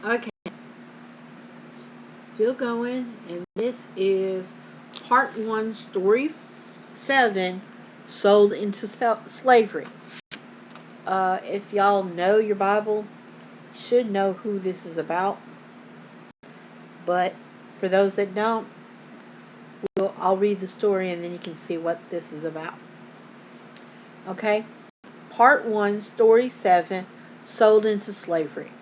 Okay, still going, and this is part one, story 7, sold into slavery. If y'all know your Bible, you should know who this is about. But for those that don't, I'll read the story and then you can see what this is about. Okay, part one, story 7, sold into slavery.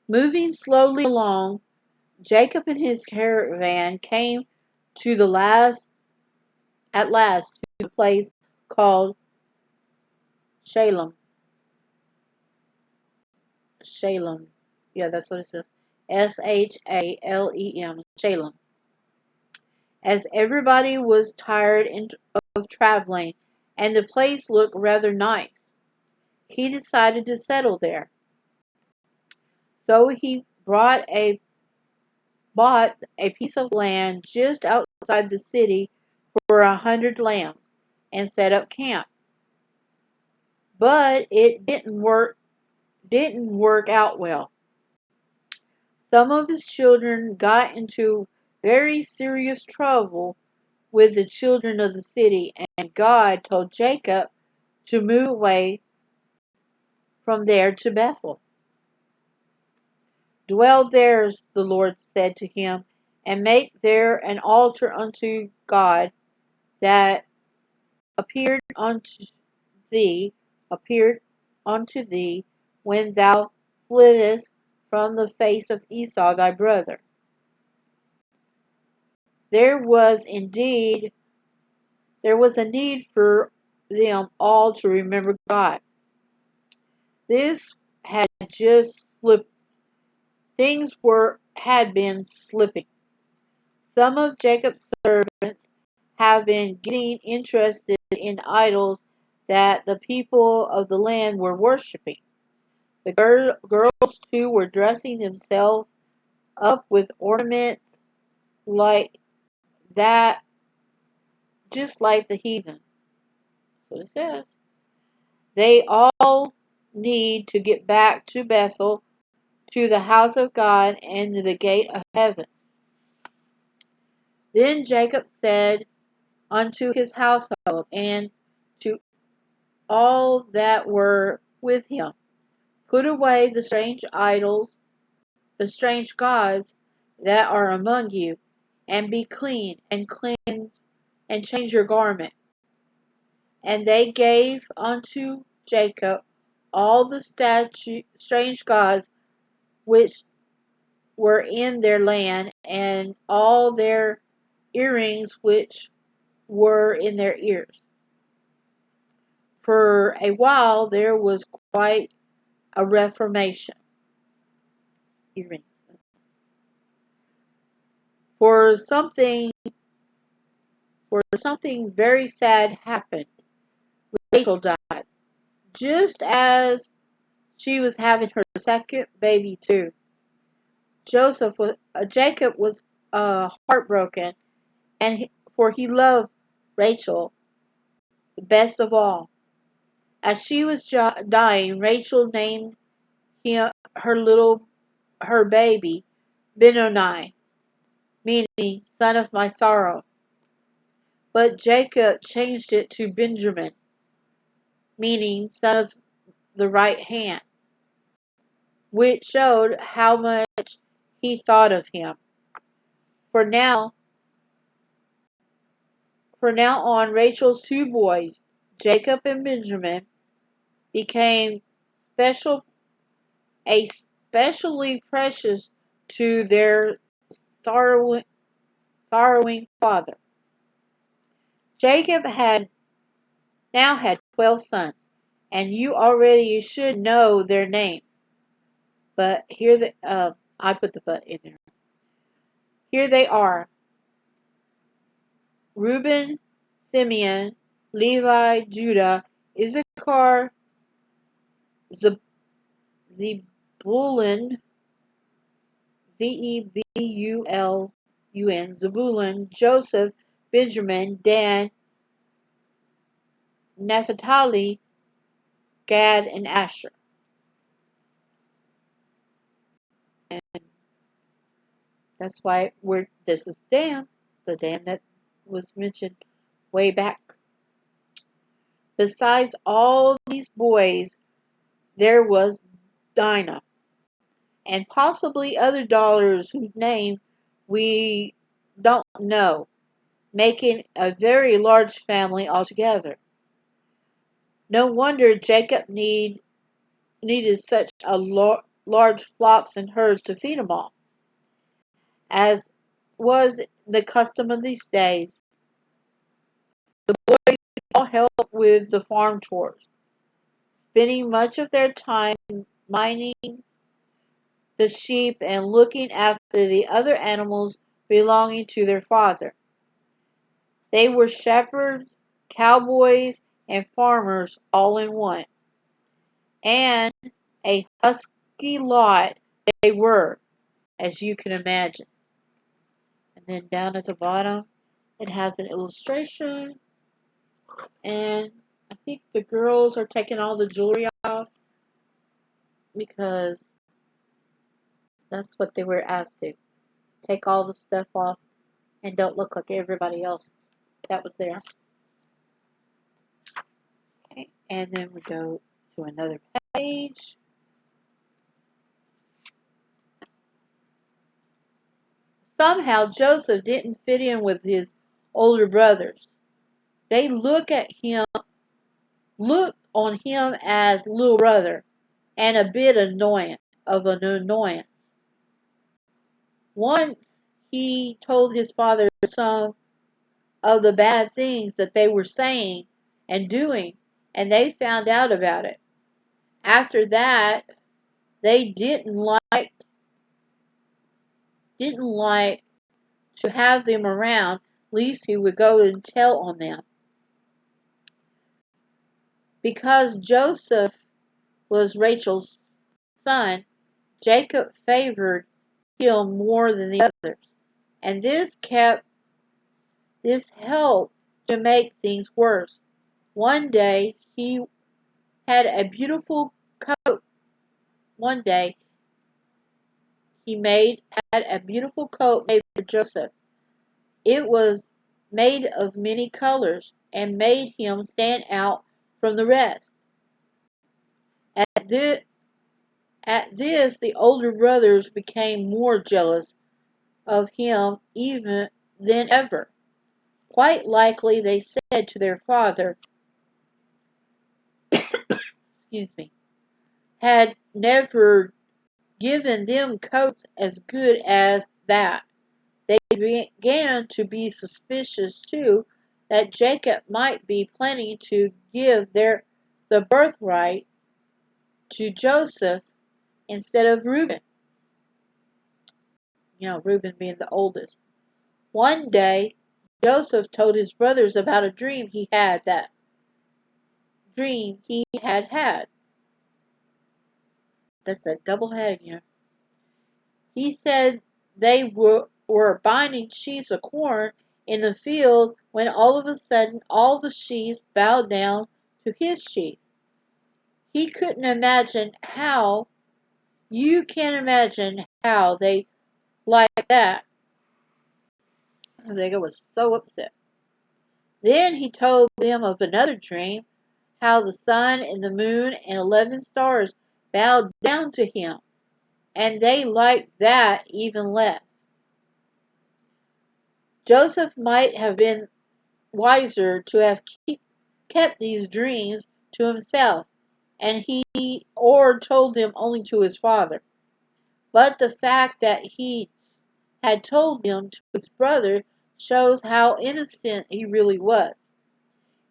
Moving slowly along, Jacob and his caravan came to the last at last to a place called Shalem. Shalem. Yeah, that's what it says. Shalem. Shalem. As everybody was tired of traveling and the place looked rather nice, he decided to settle there. So he bought a piece of land just outside the city for 100 lambs and set up camp. But it didn't work out well. Some of his children got into very serious trouble with the children of the city, and God told Jacob to move away from there to Bethel. Dwell there, the Lord said to him, and make there an altar unto God that appeared unto thee, appeared unto thee when thou flittest from the face of Esau thy brother. There was indeed there was a need for them all to remember God. This had just slipped. Things had been slipping. Some of Jacob's servants have been getting interested in idols that the people of the land were worshiping. The girls too were dressing themselves up with ornaments like that, just like the heathen. So it says. They all need to get back to Bethel, to the house of God, and to the gate of heaven. Then Jacob said unto his household and to all that were with him, put away the strange idols, the strange gods that are among you, and be clean, and cleanse, and change your garment. And they gave unto Jacob all the strange gods which were in their land, and all their earrings which were in their ears. For a while there was quite a reformation. Earrings. For something for something very sad happened. Rachel died, just as she was having her second baby too. Jacob was heartbroken, for he loved Rachel the best of all. As she was dying, Rachel named him her baby Benoni, meaning son of my sorrow. But Jacob changed it to Benjamin, meaning son of the right hand, which showed how much he thought of him. For now, on, Rachel's two boys, Jacob and Benjamin, became special, especially precious to their sorrowing, sorrowing father. Jacob now had 12 sons, and you already should know their names. But I put the but in there. Here they are: Reuben, Simeon, Levi, Judah, Issachar, Zebulun, Zebulun, Joseph, Benjamin, Dan, Naphtali, Gad, and Asher. that's why this is Dan, the Dan that was mentioned way back. Besides all these boys, there was Dinah, and possibly other daughters whose name we don't know, making a very large family altogether. No wonder Jacob needed such a large flocks and herds to feed them all, as was the custom of these days. The boys all helped with the farm chores, spending much of their time minding the sheep and looking after the other animals belonging to their father. They were shepherds, cowboys, and farmers all in one, and a husky lot they were, as you can imagine. And then down at the bottom, it has an illustration, and I think the girls are taking all the jewelry off because that's what they were asked to. Take all the stuff off and don't look like everybody else that was there. Okay, and then we go to another page. Somehow Joseph didn't fit in with his older brothers. They looked on him as little brother and a bit of an annoyance. Once he told his father some of the bad things that they were saying and doing, and they found out about it. After that, they didn't like to have them around, lest he would go and tell on them. Because Joseph was Rachel's son, Jacob favored him more than the others, and this helped to make things worse. One day had a beautiful coat. One day he made had a beautiful coat made for Joseph. It was made of many colors and made him stand out from the rest. At this, at this, the older brothers became more jealous of him even than ever. Quite likely they said to their father, excuse me, had never given them coats as good as that. They began to be suspicious too that Jacob might be planning to give the birthright to Joseph instead of Reuben. Reuben being the oldest. One day, Joseph told his brothers about a dream he had. That dream he had had. That's a double head again. He said they were binding sheaves of corn in the field when all of a sudden all the sheaves bowed down to his sheaf. He couldn't imagine how. You can't imagine how they liked that. They was so upset. Then he told them of another dream, how the sun and the moon and 11 stars bowed down to him, and they liked that even less. Joseph might have been wiser to have kept these dreams to himself, and he or told them only to his father. But the fact that he had told them to his brother shows how innocent he really was.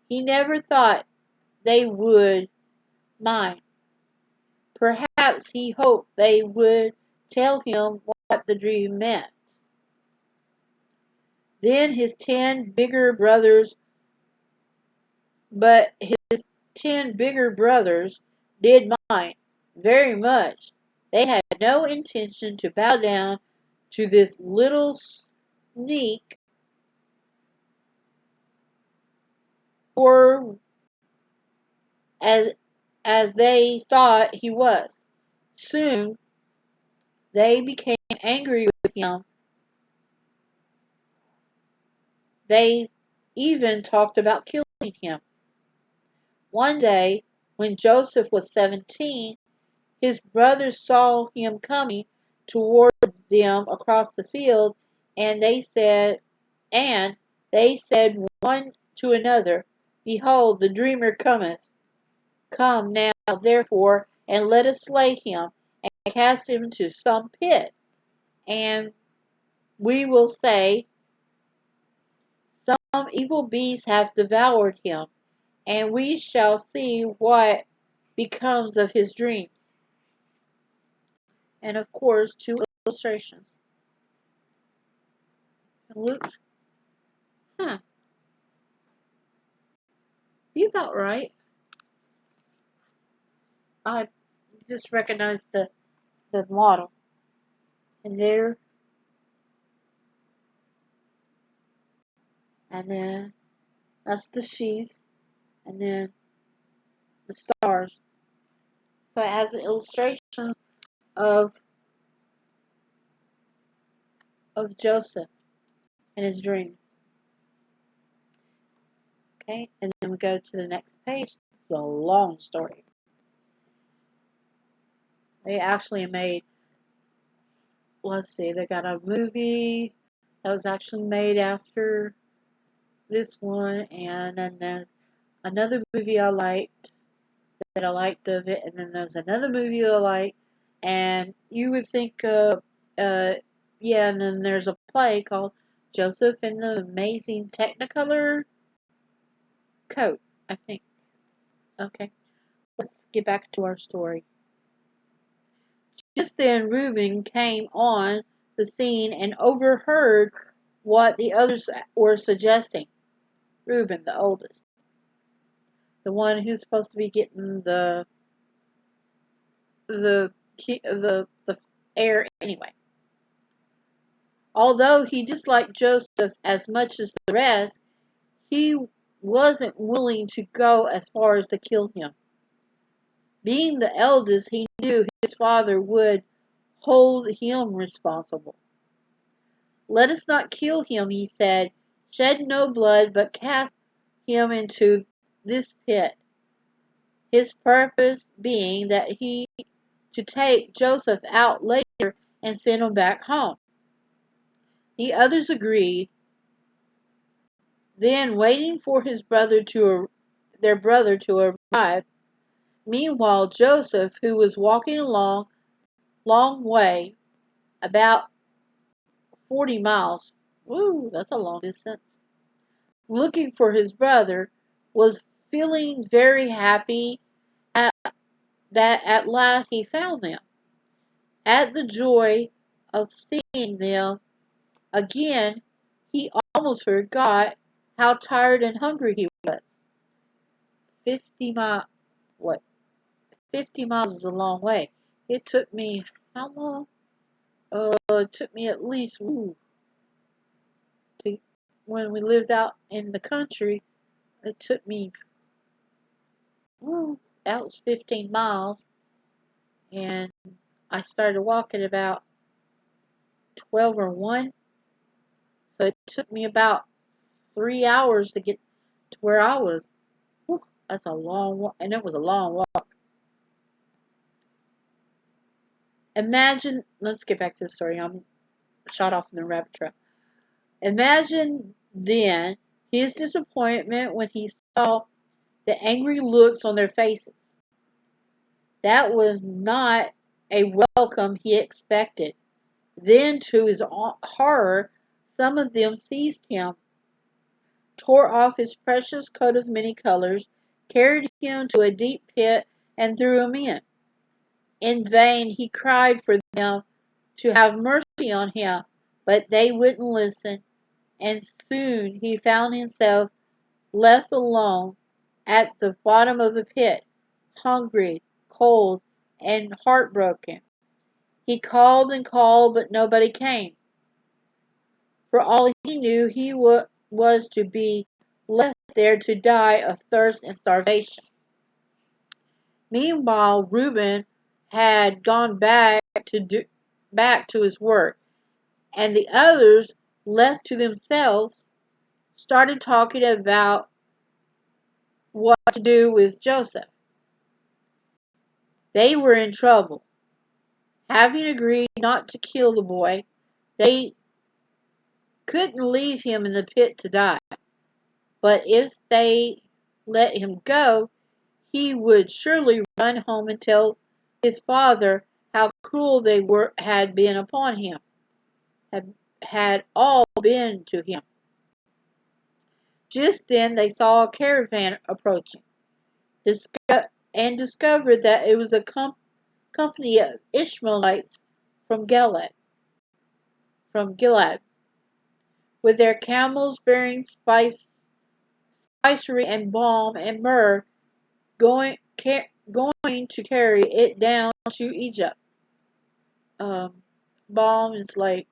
He never thought they would mind. Perhaps he hoped they would tell him what the dream meant. Then his 10 bigger brothers, but his 10 bigger brothers did mind very much. They had no intention to bow down to this little sneak, or as they thought he was. Soon they became angry with him. They even talked about killing him. One day, when Joseph was 17, his brothers saw him coming toward them across the field, and and they said one to another, Behold, the dreamer cometh. Come now, therefore, and let us slay him, and cast him into some pit. And we will say, Some evil beast hath devoured him, and we shall see what becomes of his dreams. And of course, two illustrations. Luke, be about right. I just recognized the model. And there, and then that's the sheaves, and then the stars. So it has an illustration of of Joseph and his dreams. Okay, and then we go to the next page. It's a long story. They actually made, let's see, they got a movie that was actually made after this one, and then there's another movie I liked of it, and then there's another movie that I like, and you would think, yeah, and then there's a play called Joseph and the Amazing Technicolor Coat, I think. Okay, let's get back to our story. Just then Reuben came on the scene and overheard what the others were suggesting. Reuben, the oldest, the one who's supposed to be getting the heir anyway. Although he disliked Joseph as much as the rest, he wasn't willing to go as far as to kill him. Being the eldest, he knew his father would hold him responsible. Let us not kill him, he said. Shed no blood, but cast him into this pit. His purpose being that he to take Joseph out later and send him back home. The others agreed. Then, waiting for their brother to arrive, meanwhile Joseph, who was walking along long way, about 40 miles, woo, that's a long distance, looking for his brother, was feeling very happy that at last he found them. At the joy of seeing them again, he almost forgot how tired and hungry he was. 50 miles, what? 50 miles is a long way. It took me, how long? It took me at least, to, when we lived out in the country, it took me, that was 15 miles. And I started walking about 12 or 1. So it took me about 3 hours to get to where I was. Whew, that's a long walk, and it was a long walk. Imagine, let's get back to the story. I'm shot off in the rabbit trail. Imagine then his disappointment when he saw the angry looks on their faces. That was not a welcome he expected. Then, to his horror, some of them seized him, tore off his precious coat of many colors, carried him to a deep pit, and threw him in. In vain he cried for them to have mercy on him, but they wouldn't listen, and soon he found himself left alone at the bottom of the pit, hungry, cold, and heartbroken. He called and called, but nobody came. For all he knew, he was to be left there to die of thirst and starvation. Meanwhile, Reuben had gone back to back to his work, and the others, left to themselves, started talking about what to do with Joseph. They were in trouble. Having agreed not to kill the boy, they couldn't leave him in the pit to die. But if they let him go, he would surely run home and tell his father how cruel they had been upon him, had all been to him. Just then they saw a caravan approaching, and discovered that it was a company of Ishmaelites from Gilead, with their camels bearing spicery and balm and myrrh, going to carry it down to Egypt. Balm is like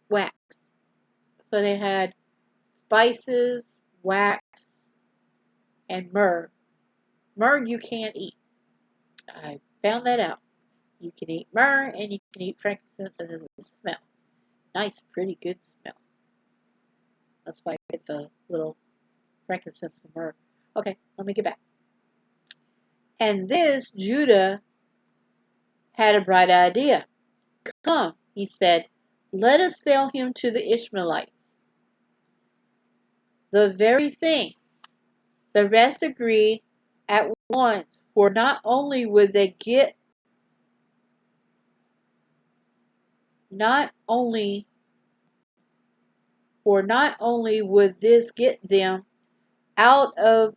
wax. So they had spices, wax, and myrrh. Myrrh you can't eat. I found that out. You can eat myrrh and you can eat frankincense and it'll smell. Nice, pretty good smell. That's why I get the little frankincense and myrrh. Okay, let me get back. And this, Judah had a bright idea. Come, he said, let us sell him to the Ishmaelites. The very thing. The rest agreed at once, for not only would they get not only would this get them out of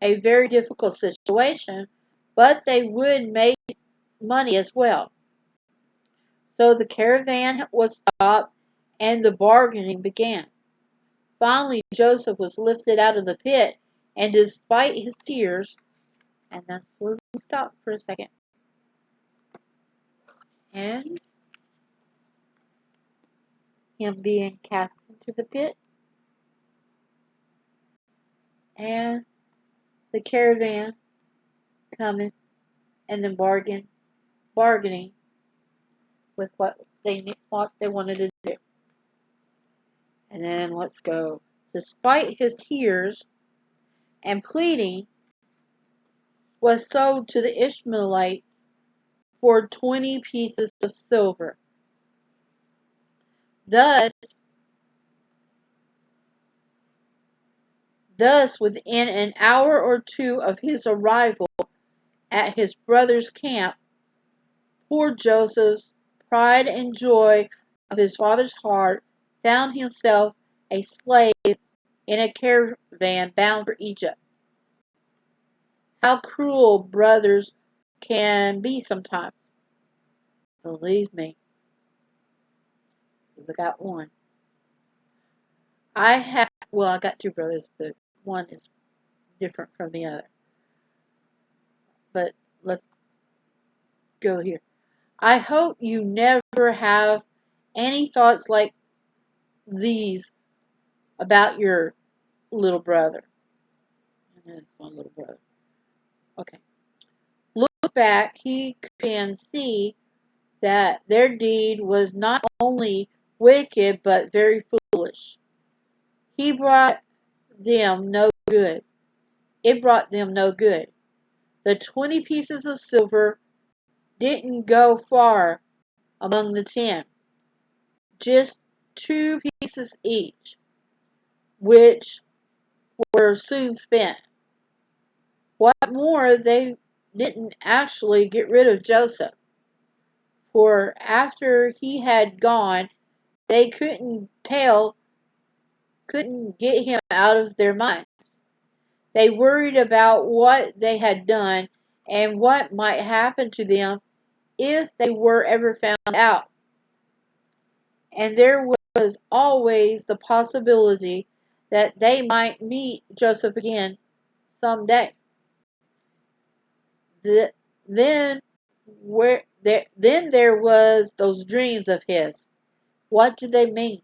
a very difficult situation, but they would make money as well. So the caravan was stopped and the bargaining began. Finally, Joseph was lifted out of the pit, and despite his tears, and that's where we stop for a second, and him being cast into the pit, and the caravan coming, and then bargaining with what they wanted to do. And then let's go. Despite his tears and pleading, was sold to the Ishmaelites for 20 pieces of silver. Thus, within an hour or two of his arrival at his brother's camp, poor Joseph's pride and joy of his father's heart found himself a slave in a caravan bound for Egypt. How cruel brothers can be sometimes. Believe me, because I got one. I got two brothers, but one is different from the other. But let's go here. I hope you never have any thoughts like these about your little brother. And it's my little brother. Okay. Look back, he can see that their deed was not only wicked but very foolish. He brought them no good. It brought them no good. The 20 pieces of silver didn't go far among the 10. Just 2 pieces each, which were soon spent. What more, they didn't actually get rid of Joseph, for after he had gone, they couldn't get him out of their minds. They worried about what they had done and what might happen to them if they were ever found out. And there was always the possibility that they might meet Joseph again someday. Then there was those dreams of his. What did they mean?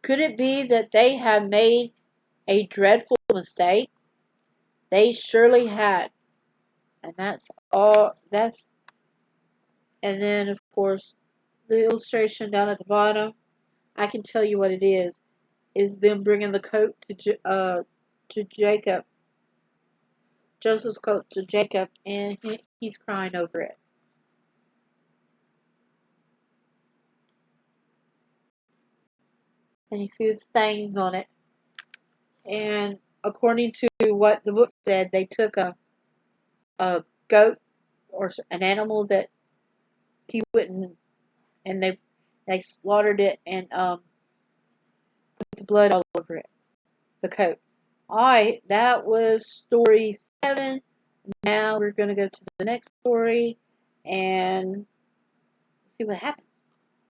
Could it be that they had made a dreadful mistake? They surely had. And that's all. And then, of course, the illustration down at the bottom, I can tell you what it is them bringing the coat to Jacob, Joseph's coat to Jacob, and he's crying over it. And he sees stains on it. And according to what the book said, they took a goat or an animal that he wouldn't, and they slaughtered it and put the blood all over it, the coat. Alright, that was story 7. Now we're going to go to the next story and see what happens.